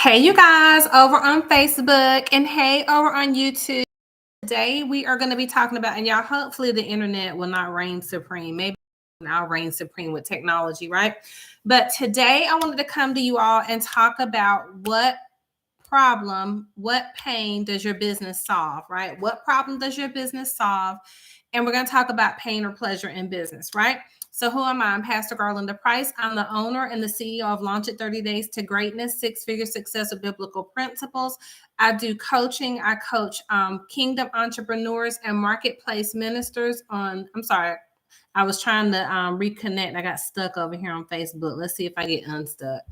Hey, you guys over on Facebook and hey, over on YouTube. Today, we are going to be talking about, and y'all, hopefully the internet will not reign supreme. Maybe I'll reign supreme with technology, right? But today, I wanted to come to you all and talk about what pain does your business solve, right? What problem does your business solve? And we're going to talk about pain or pleasure in business, right? So who am I? I'm Pastor Garlinda Price. I'm the owner and the CEO of Launch It 30 Days to Greatness, Six-Figure Success with Biblical Principles. I do coaching. I coach kingdom entrepreneurs and marketplace ministers on, I'm sorry, I was trying to reconnect. I got stuck over here on Facebook. Let's see if I get unstuck.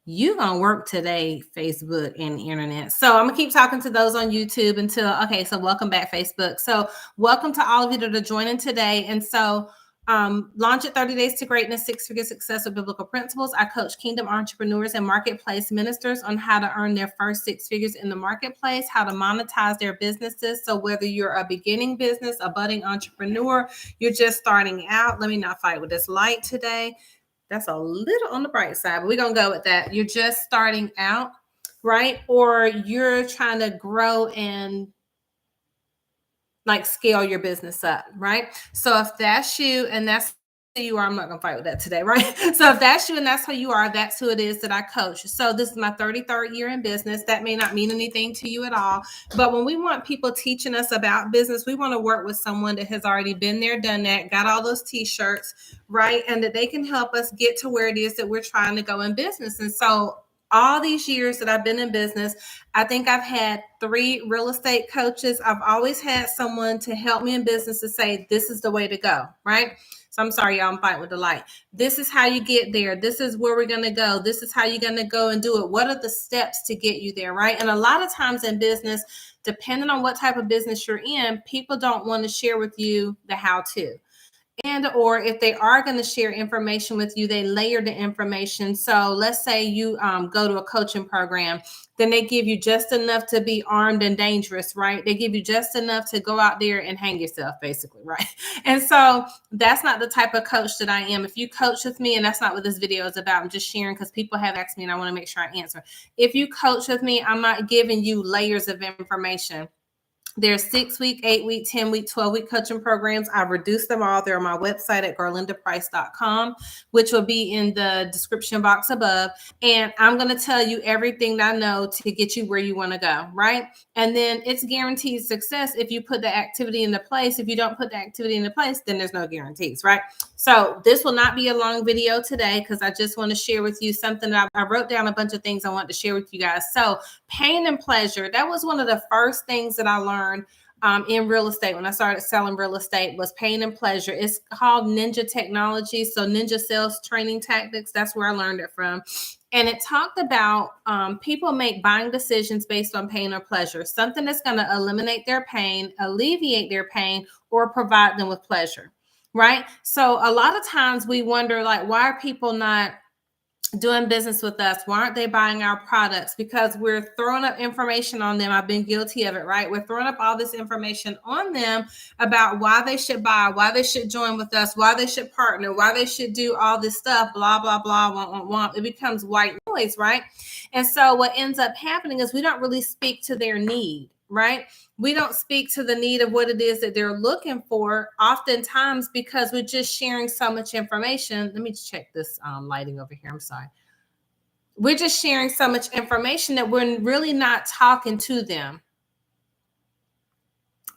You gonna work today, Facebook and the internet. So I'm gonna keep talking to those on YouTube okay, so welcome back, Facebook. So welcome to all of you that are joining today. And so Launch It 30 Days to Greatness, Six-Figure Success with Biblical Principles. I coach kingdom entrepreneurs and marketplace ministers on how to earn their first six figures in the marketplace, how to monetize their businesses. So whether you're a beginning business, a budding entrepreneur, you're just starting out. Let me not fight with this light today. That's a little on the bright side, but we're going to go with that. You're just starting out, right? Or you're trying to grow and like scale your business up, right? So if that's you and that's who you are, I'm not going to fight with that today, right? So if that's you and that's who you are, that's who it is that I coach. So this is my 33rd year in business. That may not mean anything to you at all, but when we want people teaching us about business, we want to work with someone that has already been there, done that, got all those t-shirts, right? And that they can help us get to where it is that we're trying to go in business. And so all these years that I've been in business, I think I've had 3 real estate coaches. I've always had someone to help me in business to say, this is the way to go, right? So I'm sorry, y'all, I'm fighting with the light. This is how you get there. This is where we're going to go. This is how you're going to go and do it. What are the steps to get you there, right? And a lot of times in business, depending on what type of business you're in, people don't want to share with you the how-to. And or if they are going to share information with you, they layer the information. So let's say you go to a coaching program, then they give you just enough to be armed and dangerous, right? They give you just enough to go out there and hang yourself, basically, right? And so that's not the type of coach that I am. If you coach with me, and that's not what this video is about, I'm just sharing because people have asked me and I want to make sure I answer. If you coach with me, I'm not giving you layers of information. There's 6-week, 8-week, 10-week, 12-week coaching programs. I've reduced them all. They're on my website at garlindaprice.com, which will be in the description box above. And I'm going to tell you everything that I know to get you where you want to go, right? And then it's guaranteed success if you put the activity into place. If you don't put the activity into place, then there's no guarantees, right? So this will not be a long video today because I just want to share with you something that I wrote down a bunch of things I want to share with you guys. So pain and pleasure, that was one of the first things that I learned in real estate when I started selling real estate was pain and pleasure. It's called Ninja Technology. So Ninja Sales Training Tactics, that's where I learned it from. And it talked about people make buying decisions based on pain or pleasure, something that's going to eliminate their pain, alleviate their pain, or provide them with pleasure, right? So a lot of times we wonder, like, why are people not doing business with us? Why aren't they buying our products? Because we're throwing up information on them. I've been guilty of it, right? We're throwing up all this information on them about why they should buy, why they should join with us, why they should partner, why they should do all this stuff, blah, blah, blah, want. It becomes white noise, right? And so what ends up happening is we don't really speak to their need, right? We don't speak to the need of what it is that they're looking for oftentimes because we're just sharing so much information. Let me check this lighting over here. I'm sorry. We're just sharing so much information that we're really not talking to them,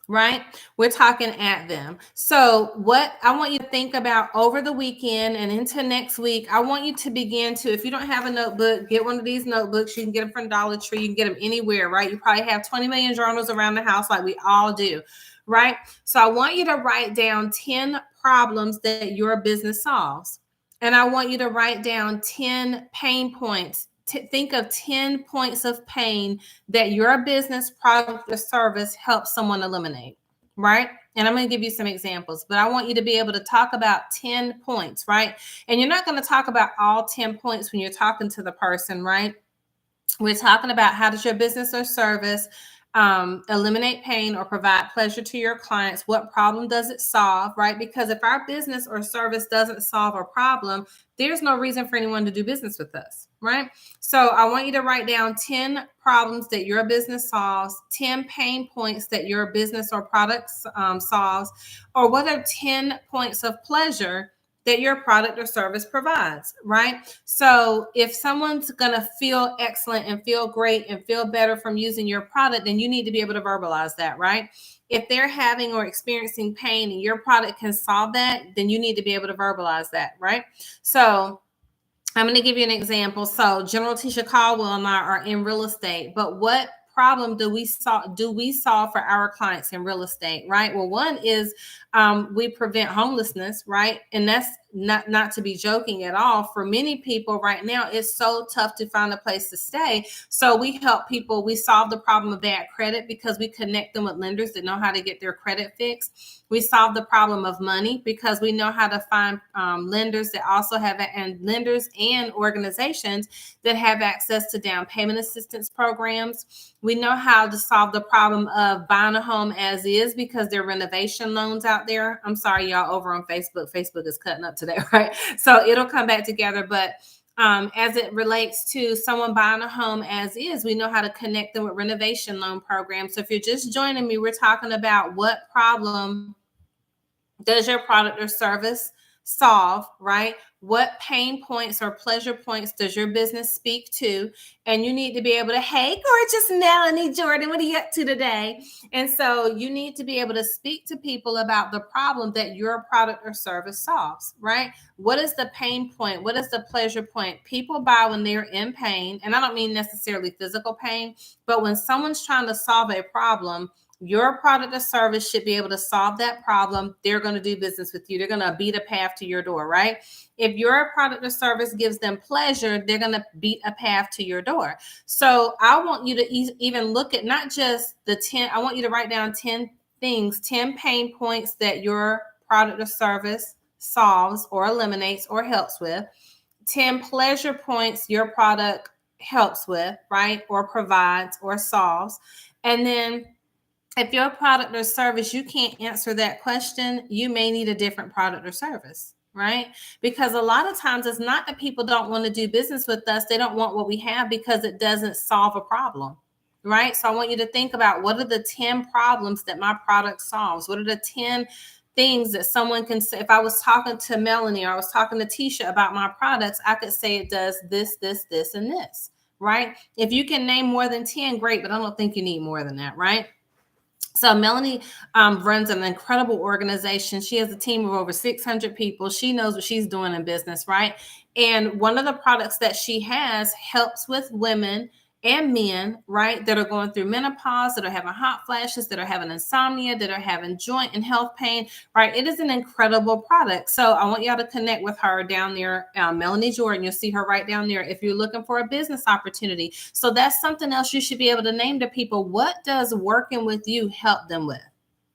right? We're talking at them. So what I want you to think about over the weekend and into next week, I want you to begin to, if you don't have a notebook, get one of these notebooks. You can get them from Dollar Tree. You can get them anywhere, right? You probably have 20 million journals around the house like we all do, right? So I want you to write down 10 problems that your business solves. And I want you to write down 10 pain points. Think of 10 points of pain that your business, product, or service helps someone eliminate, right? And I'm going to give you some examples, but I want you to be able to talk about 10 points, right? And you're not going to talk about all 10 points when you're talking to the person, right? We're talking about how does your business or service eliminate pain or provide pleasure to your clients? What problem does it solve, right? Because if our business or service doesn't solve a problem, there's no reason for anyone to do business with us, right? So I want you to write down 10 problems that your business solves, 10 pain points that your business or product solves, or what are 10 points of pleasure that your product or service provides, right? So if someone's going to feel excellent and feel great and feel better from using your product, then you need to be able to verbalize that, right? If they're having or experiencing pain and your product can solve that, then you need to be able to verbalize that, right? So I'm going to give you an example. So General Tisha Caldwell and I are in real estate, but what problem do we solve for our clients in real estate, right? Well, one is we prevent homelessness, right? And that's not to be joking at all. For many people right now, it's so tough to find a place to stay. So we help people. We solve the problem of bad credit because we connect them with lenders that know how to get their credit fixed. We solve the problem of money because we know how to find lenders that also have and lenders and organizations that have access to down payment assistance programs. We know how to solve the problem of buying a home as is because there are renovation loans out there. I'm sorry, y'all, over on Facebook. Facebook is cutting up today, right? So it'll come back together. But as it relates to someone buying a home as is, we know how to connect them with renovation loan programs. So if you're just joining me, we're talking about what problem does your product or service solve, right? What pain points or pleasure points does your business speak to? And you need to be able to, hey, gorgeous Melanie Jordan, what are you up to today? And so you need to be able to speak to people about the problem that your product or service solves, right? What is the pain point? What is the pleasure point? People buy when they're in pain. And I don't mean necessarily physical pain, but when someone's trying to solve a problem, your product or service should be able to solve that problem. They're going to do business with you. They're going to beat a path to your door, right? If your product or service gives them pleasure, they're going to beat a path to your door. So I want you to even look at not just the 10, I want you to write down 10 things, 10 pain points that your product or service solves or eliminates or helps with, 10 pleasure points your product helps with, right? Or provides or solves. And then if your product or service, you can't answer that question, you may need a different product or service, right? Because a lot of times it's not that people don't want to do business with us. They don't want what we have because it doesn't solve a problem, right? So I want you to think about what are the 10 problems that my product solves? What are the 10 things that someone can say? If I was talking to Melanie or I was talking to Tisha about my products, I could say it does this, this, this, and this, right? If you can name more than 10, great, but I don't think you need more than that, right? So Melanie runs an incredible organization. She has a team of over 600 people. She knows what she's doing in business, right? And one of the products that she has helps with women and men, right, that are going through menopause, that are having hot flashes, that are having insomnia, that are having joint and health pain, right? It is an incredible product. So I want y'all to connect with her down there, Melanie Jordan. You'll see her right down there if you're looking for a business opportunity. So that's something else you should be able to name to people. What does working with you help them with?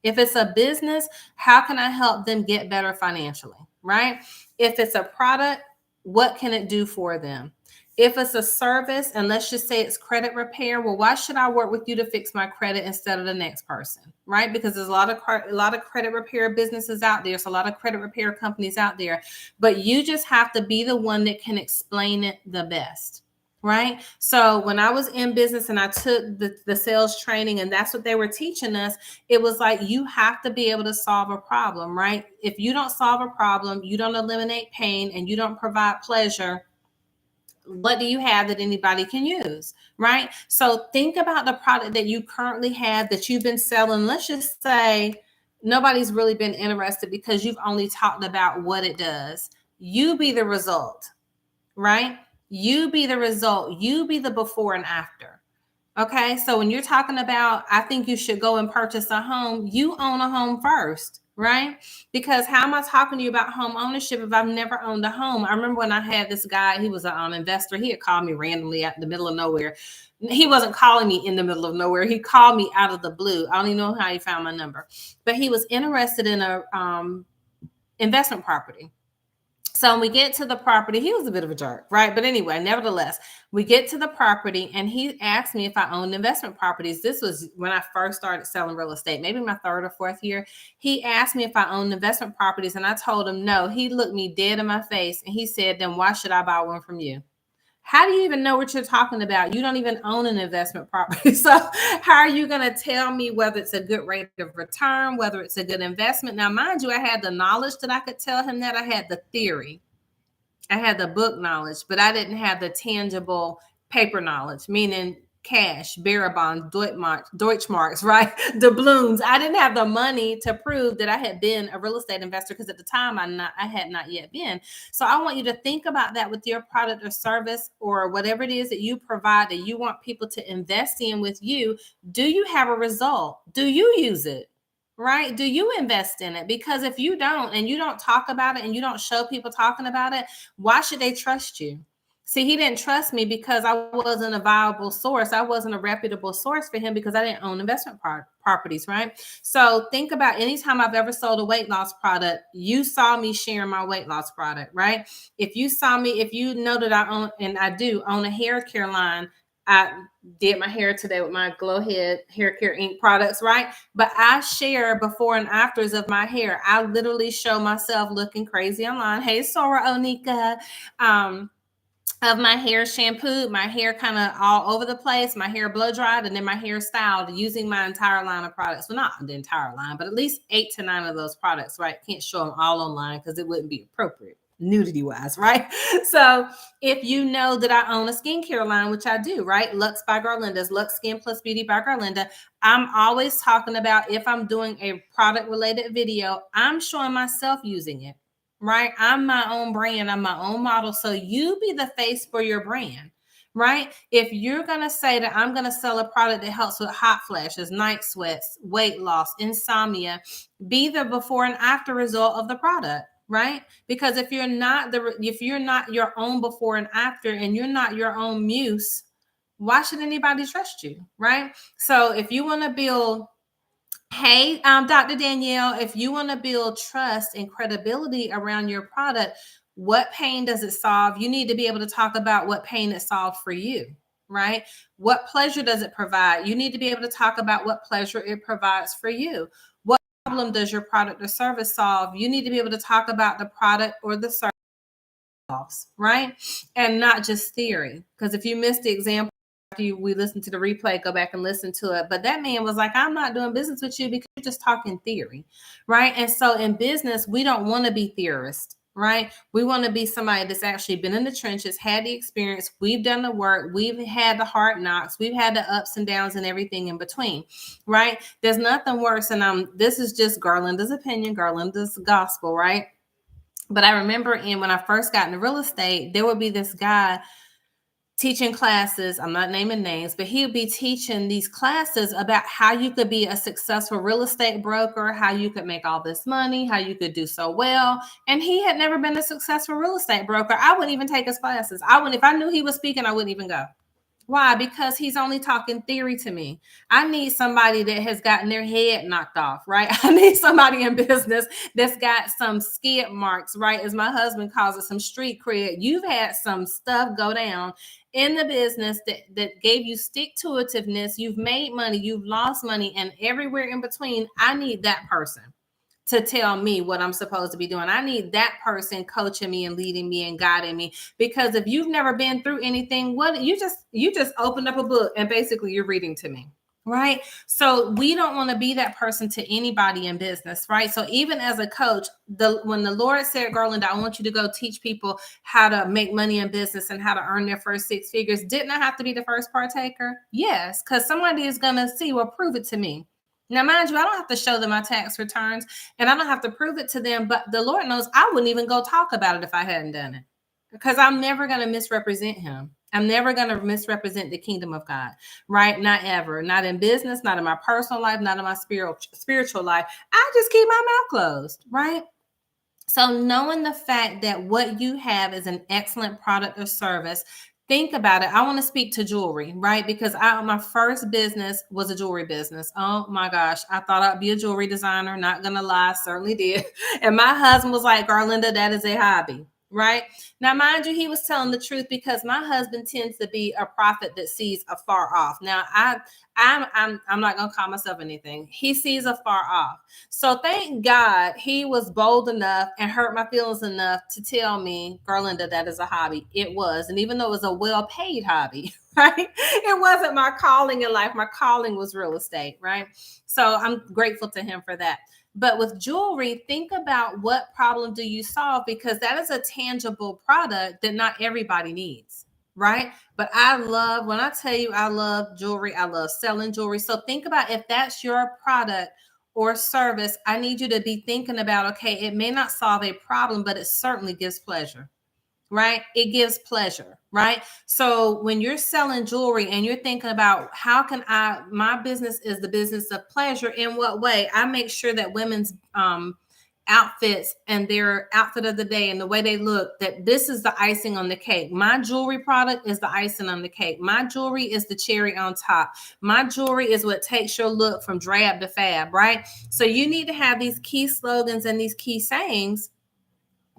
If it's a business, how can I help them get better financially, right? If it's a product, what can it do for them? If it's a service, and let's just say it's credit repair, well, why should I work with you to fix my credit instead of the next person, right? Because there's a lot of credit repair businesses out there. There's a lot of credit repair companies out there, but you just have to be the one that can explain it the best, right? So when I was in business and I took the sales training and that's what they were teaching us, it was like, you have to be able to solve a problem, right? If you don't solve a problem, you don't eliminate pain and you don't provide pleasure, what do you have that anybody can use, right? So think about the product that you currently have that you've been selling. Let's just say nobody's really been interested because you've only talked about what it does. You be the result, right? You be the result. You be the before and after. Okay. So when you're talking about, I think you should go and purchase a home, you own a home first, right? Because how am I talking to you about home ownership if I've never owned a home? I remember when I had this guy, he was an investor. He had called me randomly out in the middle of nowhere. He wasn't calling me in the middle of nowhere. He called me out of the blue. I don't even know how he found my number, but he was interested in a investment property. So we get to the property. He was a bit of a jerk, right? But anyway, nevertheless, we get to the property and he asked me if I owned investment properties. This was when I first started selling real estate, maybe my third or fourth year. He asked me if I owned investment properties and I told him no. He looked me dead in my face and he said, then why should I buy one from you? How do you even know what you're talking about? You don't even own an investment property. So how are you going to tell me whether it's a good rate of return, whether it's a good investment? Now, mind you, I had the knowledge that I could tell him that. I had the theory. I had the book knowledge, but I didn't have the tangible paper knowledge, meaning cash, bearer bonds, Deutschmarks, right? Doubloons. I didn't have the money to prove that I had been a real estate investor because at the time I had not yet been. So I want you to think about that with your product or service or whatever it is that you provide that you want people to invest in with you. Do you have a result? Do you use it? Right? Do you invest in it? Because if you don't and you don't talk about it and you don't show people talking about it, why should they trust you? See, he didn't trust me because I wasn't a viable source. I wasn't a reputable source for him because I didn't own investment properties, right? So think about anytime I've ever sold a weight loss product, you saw me sharing my weight loss product, right? If you saw me, if you know that I own, and I do own a hair care line, I did my hair today with my Glow Head Hair Care Inc. products, right? But I share before and afters of my hair. I literally show myself looking crazy online. Hey, Sora Onika. Of my hair shampooed, my hair kind of all over the place, my hair blow dried, and then my hair styled using my entire line of products. Well, not the entire line, but at least 8 to 9 of those products, right? Can't show them all online because it wouldn't be appropriate nudity wise, right? So if you know that I own a skincare line, which I do, right? Lux by Garlinda's, Lux Skin Plus Beauty by Garlinda. I'm always talking about if I'm doing a product related video, I'm showing myself using it. Right? I'm my own brand. I'm my own model. So you be the face for your brand, right? If you're going to say that I'm going to sell a product that helps with hot flashes, night sweats, weight loss, insomnia, be the before and after result of the product, right? Because if you're not your own before and after and you're not your own muse, why should anybody trust you, right? So if you want to build Hey, Dr. Danielle, if you want to build trust and credibility around your product, what pain does it solve? You need to be able to talk about what pain it solved for you, right? What pleasure does it provide? You need to be able to talk about what pleasure it provides for you. What problem does your product or service solve? You need to be able to talk about the product or the service, right? And not just theory. Because if you missed the example, we listen to the replay, go back and listen to it. But that man was like, I'm not doing business with you because you're just talking theory, right? And so in business, we don't want to be theorists, right? We want to be somebody that's actually been in the trenches, had the experience, we've done the work, we've had the hard knocks, we've had the ups and downs and everything in between, right? There's nothing worse. And this is just Garlinda's opinion, Garlinda's gospel, right? But I remember when I first got into real estate, there would be this guy teaching classes. I'm not naming names, but he'll be teaching these classes about how you could be a successful real estate broker, how you could make all this money, how you could do so well. And he had never been a successful real estate broker. I wouldn't even take his classes. If I knew he was speaking, I wouldn't even go. Why? Because he's only talking theory to me. I need somebody that has gotten their head knocked off, right? I need somebody in business that's got some skid marks, right? As my husband calls it, some street cred. You've had some stuff go down in the business that gave you stick-to-itiveness. You've made money, you've lost money, and everywhere in between. I need that person to tell me what I'm supposed to be doing. I need that person coaching me and leading me and guiding me. Because if you've never been through anything, you just opened up a book and basically you're reading to me, right? So we don't want to be that person to anybody in business, right? So even as a coach, when the Lord said, Garlinda, I want you to go teach people how to make money in business and how to earn their first 6 figures, didn't I have to be the first partaker? Yes, because somebody is going to see, well, prove it to me. Now, mind you, I don't have to show them my tax returns and I don't have to prove it to them, but the Lord knows I wouldn't even go talk about it if I hadn't done it, because I'm never going to misrepresent him. I'm never going to misrepresent the kingdom of God, right? Not ever, not in business, not in my personal life, not in my spiritual life. I just keep my mouth closed, right? So knowing the fact that what you have is an excellent product or service, think about it. I want to speak to jewelry, right? Because my first business was a jewelry business. Oh my gosh. I thought I'd be a jewelry designer. Not going to lie. Certainly did. And my husband was like, Garlinda, that is a hobby. right? Now, mind you, he was telling the truth because my husband tends to be a prophet that sees afar off. Now, I'm not gonna call myself anything. He sees afar off. So thank God he was bold enough and hurt my feelings enough to tell me, Garlinda, that is a hobby. It was, and even though it was a well-paid hobby, right? It wasn't my calling in life. My calling was real estate, right? So I'm grateful to him for that. But with jewelry, think about what problem do you solve, because that is a tangible product that not everybody needs, right? But I love, when I tell you I love jewelry, I love selling jewelry. So think about if that's your product or service, I need you to be thinking about, okay, it may not solve a problem, but it certainly gives pleasure, right? It gives pleasure, right? So when you're selling jewelry and you're thinking about how can my business is the business of pleasure, in what way? I make sure that women's outfits and their outfit of the day and the way they look, that this is the icing on the cake. My jewelry product is the icing on the cake. My jewelry is the cherry on top. My jewelry is what takes your look from drab to fab, right? So you need to have these key slogans and these key sayings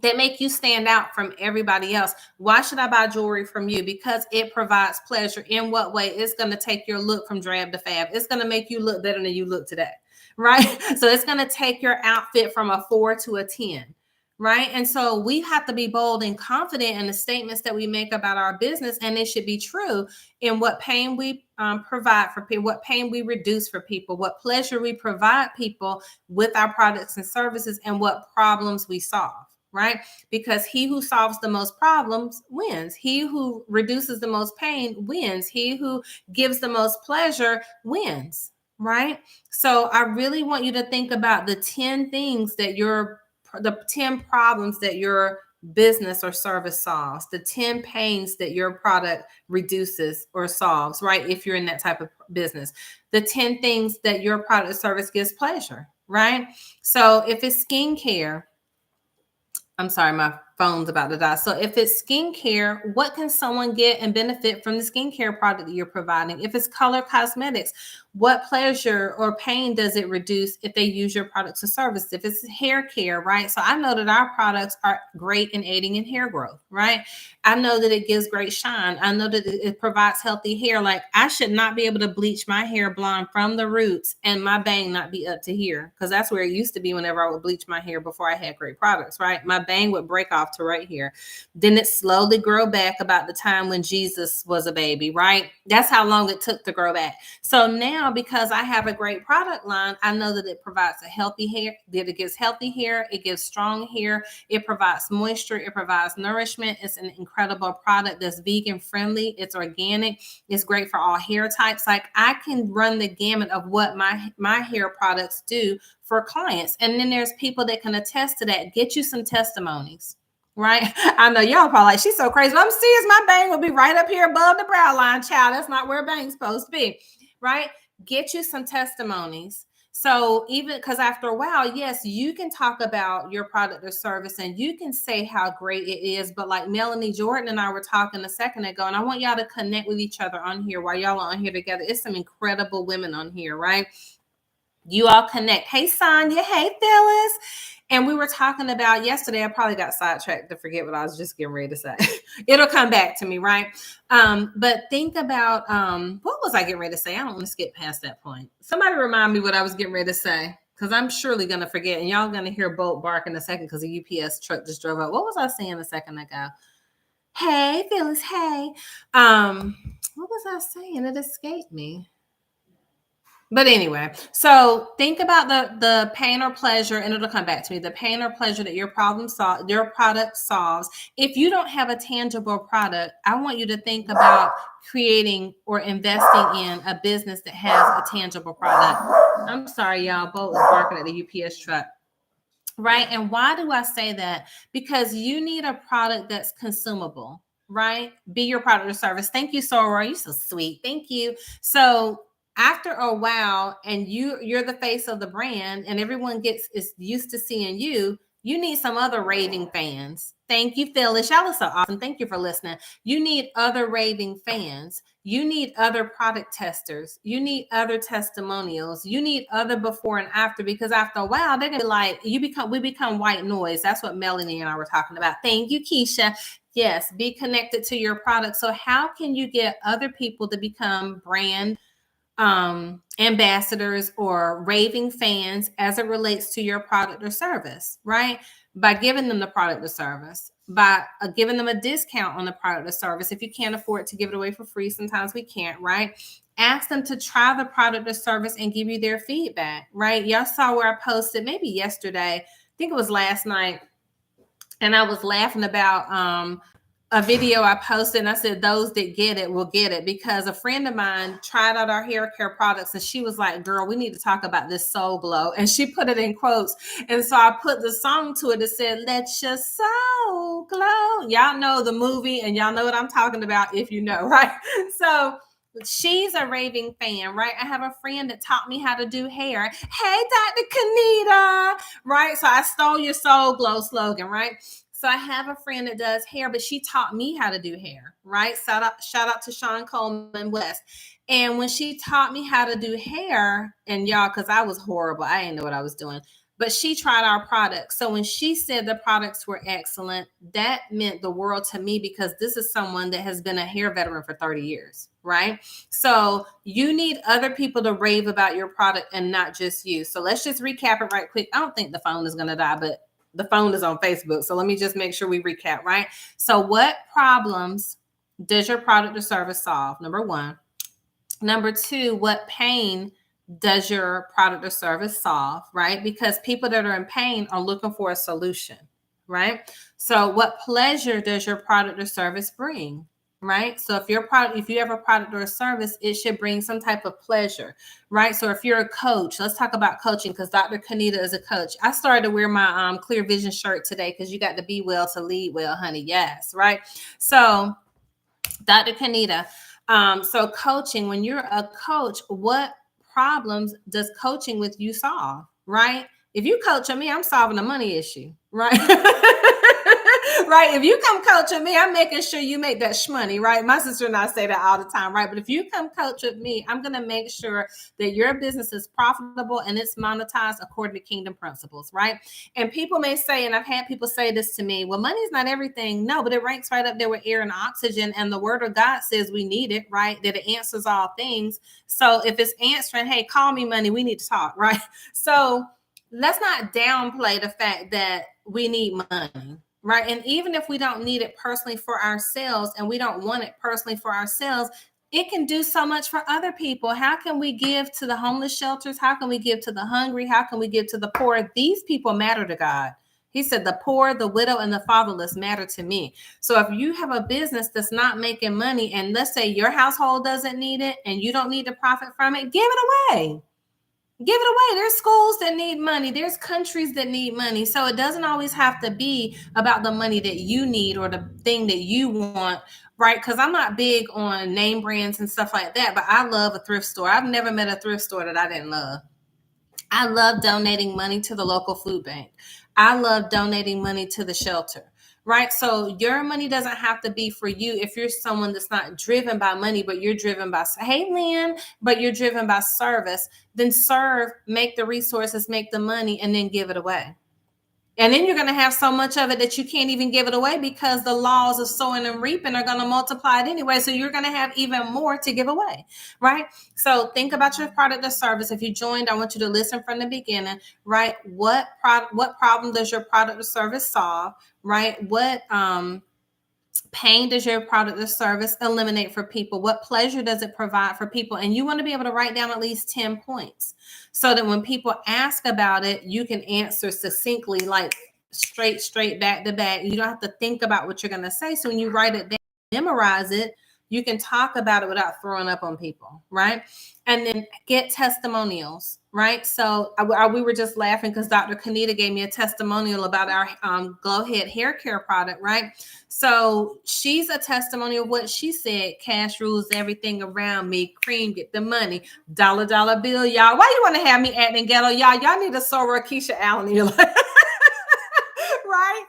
that make you stand out from everybody else. Why should I buy jewelry from you? Because it provides pleasure. In what way? It's going to take your look from drab to fab. It's going to make you look better than you look today, right? So it's going to take your outfit from a 4 to a 10, right? And so we have to be bold and confident in the statements that we make about our business, and it should be true in what pain we provide for people, what pain we reduce for people, what pleasure we provide people with our products and services, and what problems we solve, right? Because he who solves the most problems wins. He who reduces the most pain wins. He who gives the most pleasure wins, right? So I really want you to think about the 10 things that the 10 problems that your business or service solves, the 10 pains that your product reduces or solves, right? If you're in that type of business, the 10 things that your product or service gives pleasure, right? So if it's skincare, I'm sorry, my phone's about to die. So if it's skincare, what can someone get and benefit from the skincare product that you're providing? If it's color cosmetics, what pleasure or pain does it reduce if they use your products or service? If it's hair care, right? So I know that our products are great in aiding in hair growth, right? I know that it gives great shine. I know that it provides healthy hair. Like, I should not be able to bleach my hair blonde from the roots and my bang not be up to here, because that's where it used to be whenever I would bleach my hair before I had great products, right? My bang would break off to right here. Then it slowly grow back about the time when Jesus was a baby, right? That's how long it took to grow back. So now, because I have a great product line, I know that it provides a healthy hair, that it gives healthy hair, it gives strong hair, it provides moisture, it provides nourishment. It's an incredible product that's vegan friendly, it's organic, it's great for all hair types. Like, I can run the gamut of what my hair products do for clients. And then there's people that can attest to that. Get you some testimonies, right? I know y'all probably like, she's so crazy. But I'm serious. My bang will be right up here above the brow line, child. That's not where a bang's supposed to be, right? Get you some testimonies. So even because after a while, yes, you can talk about your product or service and you can say how great it is. But like Melanie Jordan and I were talking a second ago, and I want y'all to connect with each other on here while y'all are on here together. It's some incredible women on here, right? You all connect. Hey, Sonya. Hey, Phyllis. And we were talking about yesterday, I probably got sidetracked to forget what I was just getting ready to say. It'll come back to me, right? But think about, what was I getting ready to say? I don't want to skip past that point. Somebody remind me what I was getting ready to say, because I'm surely going to forget. And y'all going to hear Bolt bark in a second because the UPS truck just drove up. What was I saying a second ago? Hey, Phyllis. Hey. What was I saying? It escaped me. But anyway, so think about the pain or pleasure, and it'll come back to me. The pain or pleasure that your product solves. If you don't have a tangible product, I want you to think about creating or investing in a business that has a tangible product. I'm sorry, y'all. Bolt is barking at the UPS truck. Right. And why do I say that? Because you need a product that's consumable, right? Be your product or service. Thank you, Sora. You're so sweet. Thank you. So after a while, and you're the face of the brand, and everyone is used to seeing you, You need some other raving fans. Thank you, Phyllis. Y'all are so awesome. Thank you for listening. You need other raving fans. You need other product testers. You need other testimonials. You need other before and after, because after a while, they're gonna be like, we become white noise. That's what Melanie and I were talking about. Thank you, Keisha. Yes, be connected to your product. So how can you get other people to become brand ambassadors or raving fans as it relates to your product or service, right? By giving them the product or service, by giving them a discount on the product or service. If you can't afford to give it away for free, sometimes we can't, right? Ask them to try the product or service and give you their feedback, right? Y'all saw where I posted maybe yesterday, I think it was last night, and I was laughing about a video I posted, and I said, those that get it will get it, because a friend of mine tried out our hair care products and she was like, girl, we need to talk about this soul glow. And she put it in quotes. And so I put the song to it that said, let your soul glow. Y'all know the movie and y'all know what I'm talking about if you know, right? So she's a raving fan, right? I have a friend that taught me how to do hair. Hey, Dr. Kanita, right? So I stole your soul glow slogan, right? So I have a friend that does hair, but she taught me how to do hair, right? Shout out to Sean Coleman West. And when she taught me how to do hair, and y'all, because I was horrible, I didn't know what I was doing, but she tried our products. So when she said the products were excellent, that meant the world to me, because this is someone that has been a hair veteran for 30 years, right? So you need other people to rave about your product and not just you. So let's just recap it right quick. I don't think the phone is going to die, but the phone is on Facebook. So let me just make sure we recap, right? So what problems does your product or service solve? Number one. Number two, what pain does your product or service solve, right? Because people that are in pain are looking for a solution, right? So what pleasure does your product or service bring? Right? So if you have a product or a service, it should bring some type of pleasure, right? So if you're a coach, let's talk about coaching, because Dr. Kanita is a coach. I started to wear my Clear Vision shirt today, because you got to be well to lead well, honey. Yes, right? So Dr. Kanita, so coaching, when you're a coach, what problems does coaching with you solve, right? If you coach on me, I'm solving a money issue, right? Right. If you come coach with me, I'm making sure you make that shmoney, right? My sister and I say that all the time, right? But if you come coach with me, I'm going to make sure that your business is profitable and it's monetized according to kingdom principles, right? And people may say, and I've had people say this to me, well, money's not everything. No, but it ranks right up there with air and oxygen. And the word of God says we need it, right? That it answers all things. So if it's answering, hey, call me money, we need to talk, right? So let's not downplay the fact that we need money. Right. And even if we don't need it personally for ourselves and we don't want it personally for ourselves, it can do so much for other people. How can we give to the homeless shelters? How can we give to the hungry? How can we give to the poor? These people matter to God. He said the poor, the widow, and the fatherless matter to me. So if you have a business that's not making money, and let's say your household doesn't need it and you don't need to profit from it, give it away. Give it away. There's schools that need money. There's countries that need money. So it doesn't always have to be about the money that you need or the thing that you want, right? Because I'm not big on name brands and stuff like that, but I love a thrift store. I've never met a thrift store that I didn't love. I love donating money to the local food bank. I love donating money to the shelter. Right. So your money doesn't have to be for you if you're someone that's not driven by money, but you're driven by, hey, Lynn, but you're driven by service, then serve, make the resources, make the money, and then give it away. And then you're going to have so much of it that you can't even give it away, because the laws of sowing and reaping are going to multiply it anyway. So you're going to have even more to give away, right? So think about your product or service. If you joined, I want you to listen from the beginning, right? What problem does your product or service solve, right? What pain does your product or service eliminate for people? What pleasure does it provide for people? And you want to be able to write down at least 10 points so that when people ask about it, you can answer succinctly, like straight back to back. You don't have to think about what you're going to say. So when you write it down, memorize it, you can talk about it without throwing up on people, right? And then get testimonials, right? So we were just laughing because Dr. Kanita gave me a testimonial about our Glow Head hair care product, right? So she's a testimonial of what she said. Cash rules everything around me. Cream, get the money. Dollar bill, y'all. Why you want to have me acting ghetto, y'all? Y'all need to sow Keisha Allen in your life. right?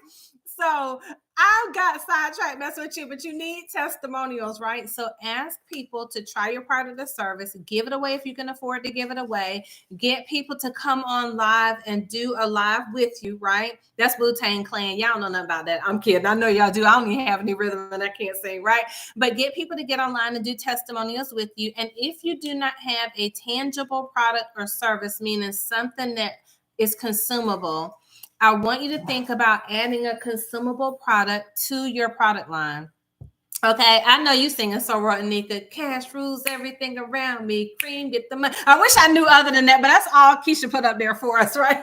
So I got sidetracked messing with you, but you need testimonials, right? So ask people to try your product or service, give it away if you can afford to give it away, get people to come on live and do a live with you, right? That's Wu-Tang Clan. Y'all know nothing about that. I'm kidding. I know y'all do. I don't even have any rhythm and I can't sing, right? But get people to get online and do testimonials with you. And if you do not have a tangible product or service, meaning something that is consumable, I want you to think about adding a consumable product to your product line. Okay, I know you singing so right, Nika. Cash rules everything around me. Cream, get the money. I wish I knew other than that, but that's all Keisha put up there for us, right?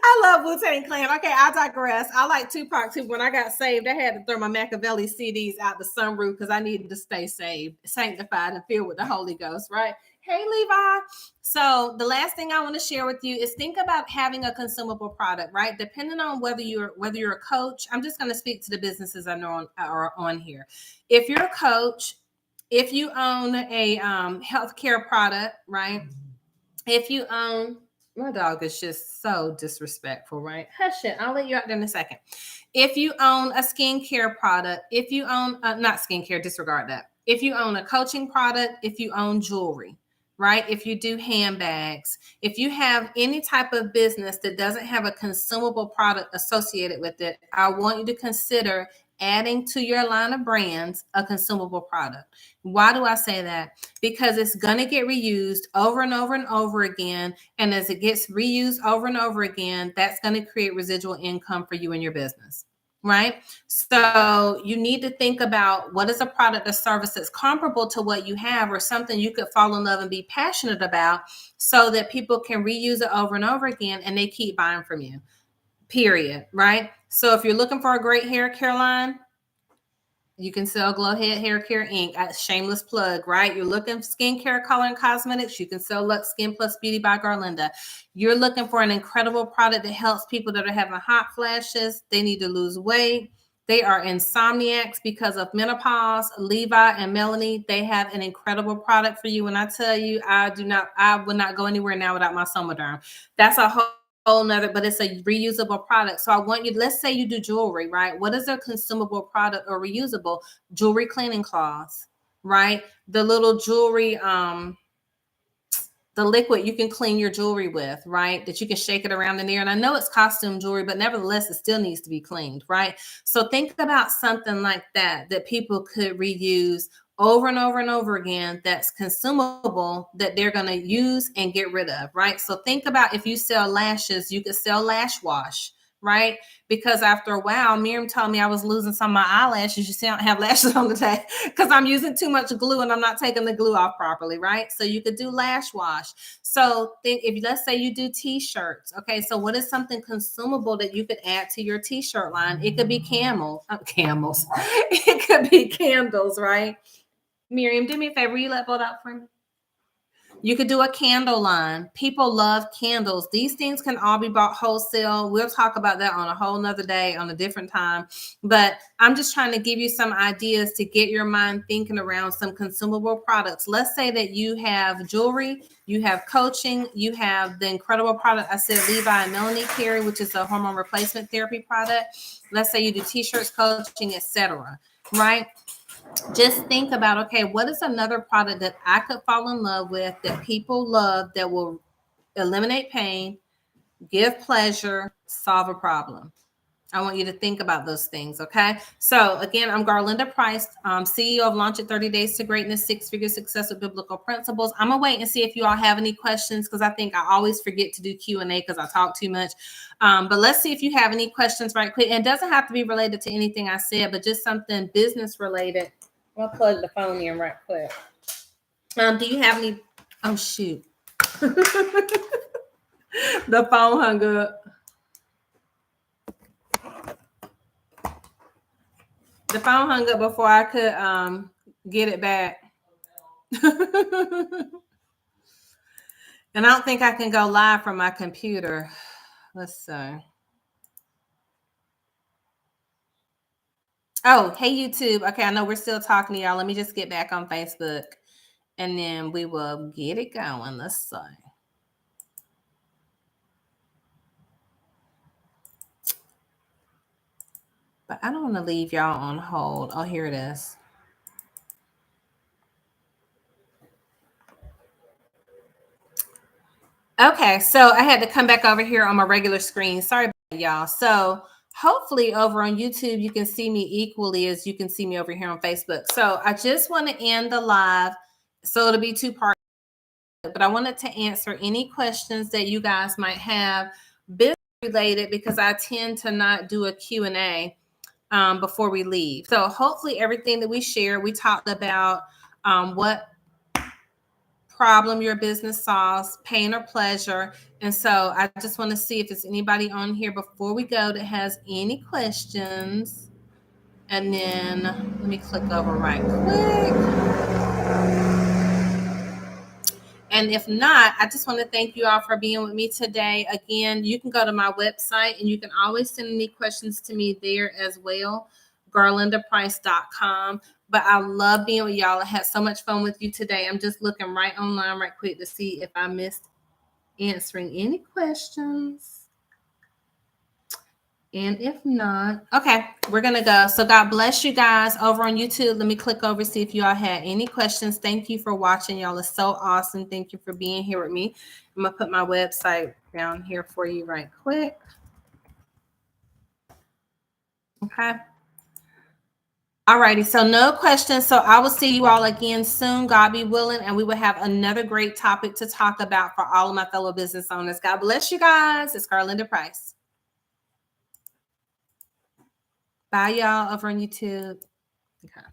I love Wu-Tang Clan. Okay, I digress. I like Tupac too. When I got saved, I had to throw my Machiavelli CDs out the sunroof because I needed to stay saved, sanctified, and filled with the Holy Ghost, right? Hey, Levi. So the last thing I want to share with you is think about having a consumable product, right? Depending on whether you're a coach, I'm just going to speak to the businesses I know are on here. If you're a coach, if you own a healthcare product, right? If you own, my dog is just so disrespectful, right? Hush it. I'll let you out there in a second. If you own a skincare product, if you own, not skincare, disregard that. If you own a coaching product, if you own jewelry, right? If you do handbags, if you have any type of business that doesn't have a consumable product associated with it, I want you to consider adding to your line of brands a consumable product. Why do I say that? Because it's going to get reused over and over and over again. And as it gets reused over and over again, that's going to create residual income for you and your business, right? So you need to think about what is a product or service that's comparable to what you have or something you could fall in love and be passionate about so that people can reuse it over and over again and they keep buying from you, period, right? So if you're looking for a great hair care line, you can sell Glow Head Hair Care Inc. Shameless plug, right? You're looking for skincare, color, and cosmetics. You can sell Lux Skin Plus Beauty by Garlinda. You're looking for an incredible product that helps people that are having hot flashes. They need to lose weight. They are insomniacs because of menopause. Levi and Melanie, they have an incredible product for you. And I tell you, I would not go anywhere now without my Somaderm. That's a whole nother, but it's a reusable product. So I want you, let's say you do jewelry, right? What is a consumable product or reusable? Jewelry cleaning cloths, right? The little jewelry, the liquid you can clean your jewelry with, right? That you can shake it around in there. And I know it's costume jewelry, but nevertheless, it still needs to be cleaned, right? So think about something like that people could reuse over and over and over again that's consumable that they're going to use and get rid of, right? So think about if you sell lashes, you could sell lash wash, right? Because after a while, Miriam told me I was losing some of my eyelashes. You see, I don't have lashes on today because I'm using too much glue and I'm not taking the glue off properly, right? So you could do lash wash. So think if let's say you do t-shirts, okay? So what is something consumable that you could add to your t-shirt line? It could be camels. It could be candles, right? Miriam, do me a favor. Will you let both out for me? You could do a candle line. People love candles. These things can all be bought wholesale. We'll talk about that on a whole nother day on a different time. But I'm just trying to give you some ideas to get your mind thinking around some consumable products. Let's say that you have jewelry, you have coaching, you have the incredible product I said Levi and Melanie carry, which is a hormone replacement therapy product. Let's say you do t-shirts, coaching, etc. Right? Just think about, okay, what is another product that I could fall in love with that people love that will eliminate pain, give pleasure, solve a problem? I want you to think about those things, okay? So again, I'm Garlinda Price, CEO of Launch It 30 Days to Greatness, Six-Figure Success with Biblical Principles. I'm gonna wait and see if you all have any questions because I think I always forget to do Q&A because I talk too much. But let's see if you have any questions right quick. And it doesn't have to be related to anything I said, but just something business related. I'll plug the phone in right quick. Do you have any? Oh, shoot. The phone hung up. The phone hung up before I could get it back. And I don't think I can go live from my computer. Let's see. Oh, hey, YouTube. Okay, I know we're still talking to y'all. Let me just get back on Facebook and then we will get it going. Let's see. But I don't want to leave y'all on hold. Oh, here it is. Okay, so I had to come back over here on my regular screen. Sorry about y'all. So hopefully over on YouTube, you can see me equally as you can see me over here on Facebook. So I just want to end the live. So it'll be two parts, but I wanted to answer any questions that you guys might have business related because I tend to not do a Q&A before we leave. So hopefully everything that we share, we talked about what problem your business solves, pain or pleasure. And so I just want to see if there's anybody on here before we go that has any questions. And then let me click over right quick. And if not, I just want to thank you all for being with me today. Again, you can go to my website and you can always send any questions to me there as well, garlindaprice.com. But I love being with y'all. I had so much fun with you today. I'm just looking right online right quick to see if I missed answering any questions. And if not, okay, we're going to go. So God bless you guys over on YouTube. Let me click over, see if you all had any questions. Thank you for watching. Y'all are so awesome. Thank you for being here with me. I'm going to put my website down here for you right quick. Okay. All righty. So no questions. So I will see you all again soon, God be willing. And we will have another great topic to talk about for all of my fellow business owners. God bless you guys. It's Garlinda Price. Bye, y'all, over on YouTube. Okay.